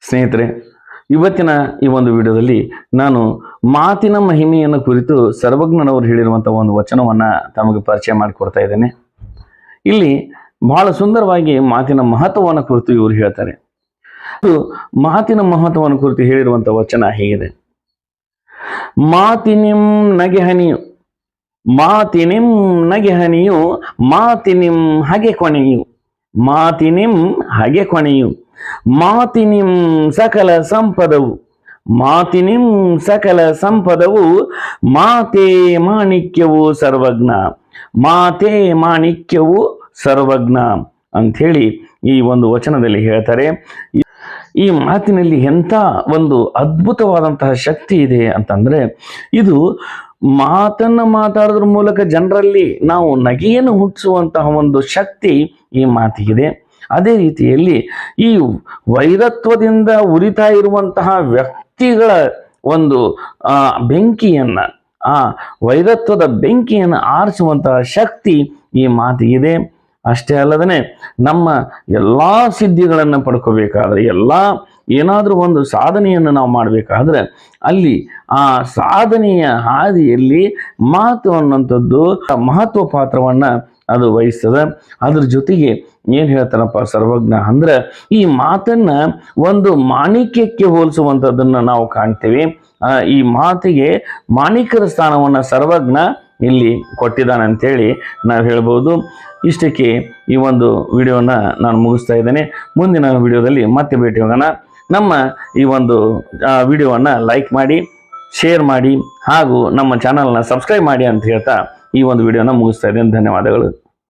ಸ್ನೇಹಿತರೆ, ಇವತ್ತಿನ ಈ ಒಂದು ವಿಡಿಯೋದಲ್ಲಿ ನಾನು ಮಾತಿನ ಮಹಿಮೆಯನ್ನು ಕುರಿತು ಸರ್ವಜ್ಞನವರು ಹೇಳಿರುವಂಥ ಒಂದು ವಚನವನ್ನು ತಮಗೆ ಪರಿಚಯ ಮಾಡಿಕೊಡ್ತಾ ಇದ್ದೇನೆ. ಇಲ್ಲಿ ಬಹಳ ಸುಂದರವಾಗಿ ಮಾತಿನ ಮಹತ್ವವನ್ನು ಕುರಿತು ಇವರು ಹೇಳ್ತಾರೆ. ಮಾತಿನ ಮಹತ್ವವನ್ನು ಕುರಿತು ಹೇಳಿರುವಂಥ ವಚನ ಹೇಗಿದೆ: ಮಾತಿನಿಂ ನಗೆಹನಿಯು, ಮಾತಿನಿಂ ನಗೆಹನಿಯು, ಮಾತಿನಿಂ ಹಗೆ ಕೊನೆಯು, ಮಾತಿನಿಂ ಹಗೆ ಕೊನೆಯು, ಮಾತಿನಿಂ ಸಕಲ ಸಂಪದವು, ಮಾತಿನಿಂ ಸಕಲ ಸಂಪದವು, ಮಾತೇ ಮಾಣಿಕ್ಯವು ಸರ್ವಜ್ಞ, ಮಾತೇ ಮಾಣಿಕ್ಯವು ಸರ್ವಜ್ಞ ಅಂಥೇಳಿ ಈ ಒಂದು ವಚನದಲ್ಲಿ ಹೇಳ್ತಾರೆ. ಈ ಮಾತಿನಲ್ಲಿ ಎಂಥ ಒಂದು ಅದ್ಭುತವಾದಂತಹ ಶಕ್ತಿ ಇದೆ ಅಂತಂದ್ರೆ, ಇದು ಮಾತನ್ನು ಮಾತಾಡೋದ್ರ ಮೂಲಕ ಜನರಲ್ಲಿ ನಾವು ನಗೆಯನ್ನು ಹುಟ್ಟಿಸುವಂತಹ ಒಂದು ಶಕ್ತಿ ಈ ಮಾತಿಗಿದೆ. ಅದೇ ರೀತಿಯಲ್ಲಿ ಈ ವೈರತ್ವದಿಂದ ಉರಿತಾ ಇರುವಂತಹ ವ್ಯಕ್ತಿಗಳ ಒಂದು ಬೆಂಕಿಯನ್ನು, ಆ ವೈರತ್ವದ ಬೆಂಕಿಯನ್ನು ಆರಿಸುವಂತಹ ಶಕ್ತಿ ಈ ಮಾತಿಗಿದೆ. ಅಷ್ಟೇ ಅಲ್ಲದೇ ನಮ್ಮ ಎಲ್ಲ ಸಿದ್ಧಿಗಳನ್ನು ಪಡ್ಕೋಬೇಕಾದ್ರೆ, ಏನಾದರೂ ಒಂದು ಸಾಧನೆಯನ್ನು ನಾವು ಮಾಡಬೇಕಾದ್ರೆ ಅಲ್ಲಿ ಆ ಸಾಧನೆಯ ಹಾದಿಯಲ್ಲಿ ಮಾತು ಅನ್ನುವಂಥದ್ದು ಮಹತ್ವ ಪಾತ್ರವನ್ನು ಅದು ವಹಿಸ್ತದೆ. ಅದ್ರ ಜೊತೆಗೆ ಏನು ಹೇಳ್ತಾರಪ್ಪ ಸರ್ವಜ್ಞ ಅಂದ್ರೆ, ಈ ಮಾತನ್ನ ಒಂದು ಮಾಣಿಕ್ಯಕ್ಕೆ ಹೋಲಿಸುವಂಥದ್ದನ್ನು ನಾವು ಕಾಣ್ತೇವೆ. ಈ ಮಾತಿಗೆ ಮಾಣಿಕ್ಯದ ಸ್ಥಾನವನ್ನು ಸರ್ವಜ್ಞ ಇಲ್ಲಿ ಕೊಟ್ಟಿದ್ದಾನೆ ಅಂತೇಳಿ ನಾವು ಹೇಳ್ಬೋದು. ಇಷ್ಟಕ್ಕೆ ಈ ಒಂದು ವಿಡಿಯೋನ ನಾನು ಮುಗಿಸ್ತಾ ಇದ್ದೇನೆ. ಮುಂದಿನ ವಿಡಿಯೋದಲ್ಲಿ ಮತ್ತೆ ಭೇಟಿ ಹೋಗೋಣ. ನಮ್ಮ ಈ ಒಂದು ವಿಡಿಯೋವನ್ನು ಲೈಕ್ ಮಾಡಿ, ಶೇರ್ ಮಾಡಿ ಹಾಗೂ ನಮ್ಮ ಚಾನಲ್ನ ಸಬ್ಸ್ಕ್ರೈಬ್ ಮಾಡಿ ಅಂತ ಹೇಳ್ತಾ ಈ ಒಂದು ವಿಡಿಯೋನ ಮುಗಿಸ್ತಾ ಇದ್ದೇನೆ. ಧನ್ಯವಾದಗಳು.